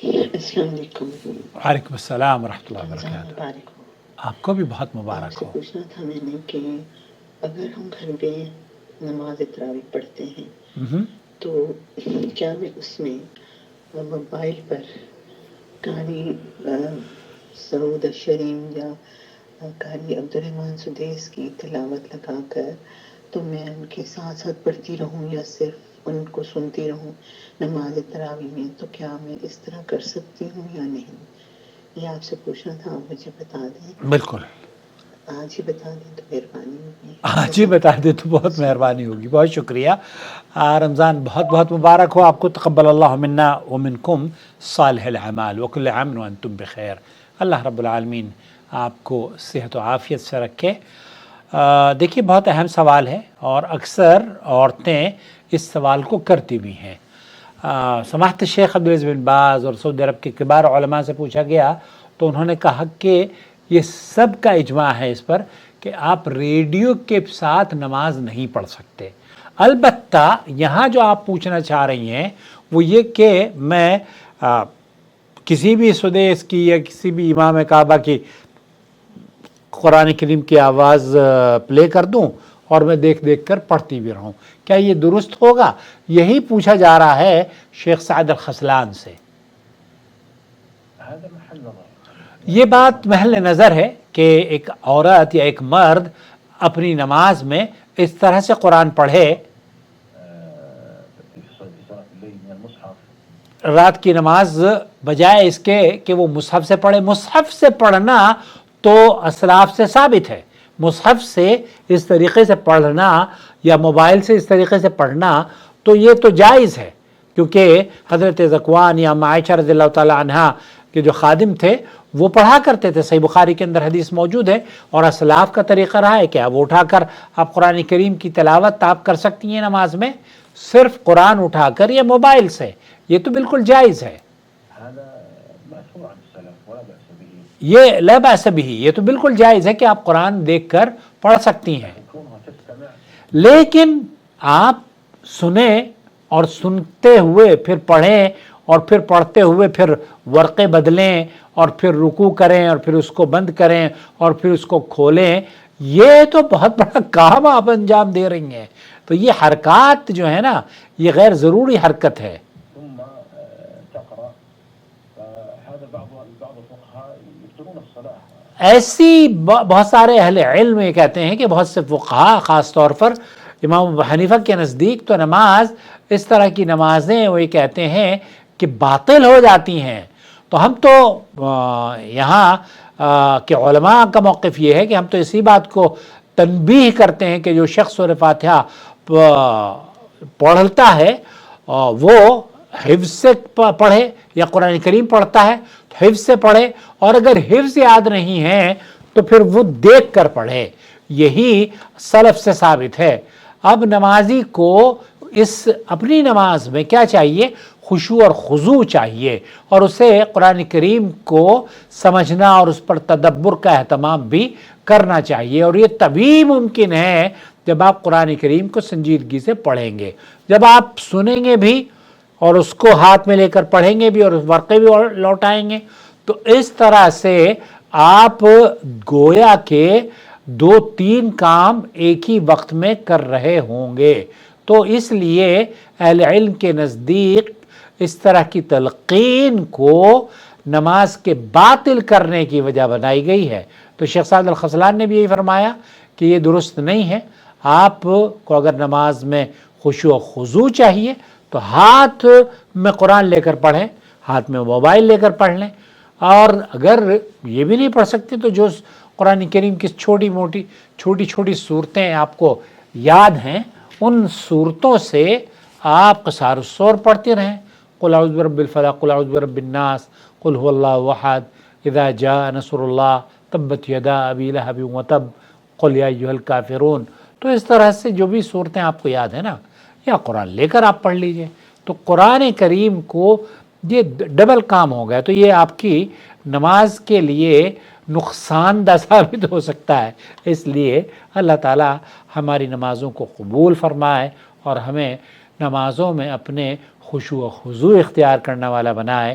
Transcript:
السلام علیکم۔ وعلیکم السلام ورحمۃ اللہ رمضان وبرکاتہ۔ مبارک ہو۔ آپ کو بھی بہت آپ مبارک سے ہو۔ پوچھنا تھا میں نے کہ اگر ہم گھر پہ نماز تراویح پڑھتے ہیں تو کیا میں اس میں موبائل پر قاری سعود الشریم یا قاری عبدالرحمن سدیس کی تلاوت لگا کر تو میں ان کے ساتھ ساتھ پڑھتی رہوں یا صرف ان کو سنتی رہوں نماز تراویح میں، تو کیا میں اس طرح کر سکتی ہوں یا نہیں؟ یہ آپ سے پوچھنا تھا، آپ مجھے بتا دیں۔ بالکل، آج ہی بتا دیں تو مہربانی ہوگی۔ آج ہی بتا دیں تو بہت مہربانی ہوگی۔ بہت شکریہ۔ رمضان بہت بہت مبارک ہو آپ کو۔ تقبل اللہ منا ومنکم صالح الاعمال وکل عام وانتم بخیر۔ اللہ رب العالمین آپ کو صحت و عافیت سے رکھے۔ دیکھیے بہت اہم سوال ہے اور اکثر عورتیں اس سوال کو کرتی بھی ہیں۔ سماحت شیخ عبدالعزیز بن باز اور سعودی عرب کے کبار علماء سے پوچھا گیا تو انہوں نے کہا کہ یہ سب کا اجماع ہے اس پر کہ آپ ریڈیو کے ساتھ نماز نہیں پڑھ سکتے۔ البتہ یہاں جو آپ پوچھنا چاہ رہی ہیں وہ یہ کہ میں کسی بھی سدیس کی یا کسی بھی امام کعبہ کی قرآن کریم کی آواز پلے کر دوں اور میں دیکھ دیکھ کر پڑھتی بھی رہوں، کیا یہ درست ہوگا؟ یہی پوچھا جا رہا ہے شیخ سعد الخسلان سے۔ یہ بات محل نظر ہے کہ ایک عورت یا ایک مرد اپنی نماز میں اس طرح سے قرآن پڑھے، رات کی نماز، بجائے اس کے کہ وہ مصحف سے پڑھے۔ مصحف سے پڑھنا تو اسلاف سے ثابت ہے، مصحف سے اس طریقے سے پڑھنا یا موبائل سے اس طریقے سے پڑھنا تو یہ تو جائز ہے، کیونکہ حضرت ذکوان یا عائشہ رضی اللہ تعالیٰ عنہا کے جو خادم تھے وہ پڑھا کرتے تھے۔ صحیح بخاری کے اندر حدیث موجود ہے، اور اسلاف کا طریقہ رہا ہے کہ اب اٹھا کر آپ قرآن کریم کی تلاوت آپ کر سکتی ہیں نماز میں، صرف قرآن اٹھا کر یا موبائل سے، یہ تو بالکل جائز ہے۔ یہ لا بأس بہ، یہ تو بالکل جائز ہے کہ آپ قرآن دیکھ کر پڑھ سکتی ہیں، لیکن آپ سنیں اور سنتے ہوئے پھر پڑھیں اور پھر پڑھتے ہوئے پھر ورقے بدلیں اور پھر رکوع کریں اور پھر اس کو بند کریں اور پھر اس کو کھولیں، یہ تو بہت بڑا کام آپ انجام دے رہی ہیں۔ تو یہ حرکات جو ہے نا، یہ غیر ضروری حرکت ہے۔ ایسی بہت سارے اہل علم یہ کہتے ہیں کہ بہت سے فقہاء، خاص طور پر امام ابو حنیفہ کے نزدیک تو نماز، اس طرح کی نمازیں وہ یہ کہتے ہیں کہ باطل ہو جاتی ہیں۔ تو ہم تو یہاں کے علماء کا موقف یہ ہے کہ ہم تو اسی بات کو تنبیہ کرتے ہیں کہ جو شخص سورہ فاتحہ پڑھتا ہے وہ حفظ سے پڑھے، یا قرآن کریم پڑھتا ہے تو حفظ سے پڑھے، اور اگر حفظ یاد نہیں ہے تو پھر وہ دیکھ کر پڑھے۔ یہی سلف سے ثابت ہے۔ اب نمازی کو اس اپنی نماز میں کیا چاہیے؟ خشوع اور خضوع چاہیے، اور اسے قرآن کریم کو سمجھنا اور اس پر تدبر کا اہتمام بھی کرنا چاہیے، اور یہ تبھی ممکن ہے جب آپ قرآن کریم کو سنجیدگی سے پڑھیں گے۔ جب آپ سنیں گے بھی اور اس کو ہاتھ میں لے کر پڑھیں گے بھی اور ورقے بھی لوٹائیں گے، تو اس طرح سے آپ گویا کہ 2-3 کام ایک ہی وقت میں کر رہے ہوں گے۔ تو اس لیے اہل علم کے نزدیک اس طرح کی تلقین کو نماز کے باطل کرنے کی وجہ بنائی گئی ہے۔ تو شیخ سعد الخسلان نے بھی یہی فرمایا کہ یہ درست نہیں ہے۔ آپ کو اگر نماز میں خشوع و خضوع چاہیے تو ہاتھ میں قرآن لے کر پڑھیں، ہاتھ میں موبائل لے کر پڑھ لیں، اور اگر یہ بھی نہیں پڑھ سکتے تو جو قرآن کریم کی چھوٹی چھوٹی صورتیں آپ کو یاد ہیں، ان صورتوں سے آپ قصار السور پڑھتے رہیں۔ قل اعوذ برب الفلق، قل اعوذ برب الناس، قل هو اللہ احد، اذا جاء نصر اللہ، تبت یدا ابی لہب وتب، قل یا ایھا الکافرون۔ تو اس طرح سے جو بھی صورتیں آپ کو یاد ہیں نا، یا قرآن لے کر آپ پڑھ لیجئے۔ تو قرآن کریم کو یہ ڈبل کام ہو گیا، تو یہ آپ کی نماز کے لیے نقصان دہ ثابت ہو سکتا ہے۔ اس لیے اللہ تعالی ہماری نمازوں کو قبول فرمائے اور ہمیں نمازوں میں اپنے خشوع و خضوع اختیار کرنے والا بنائے۔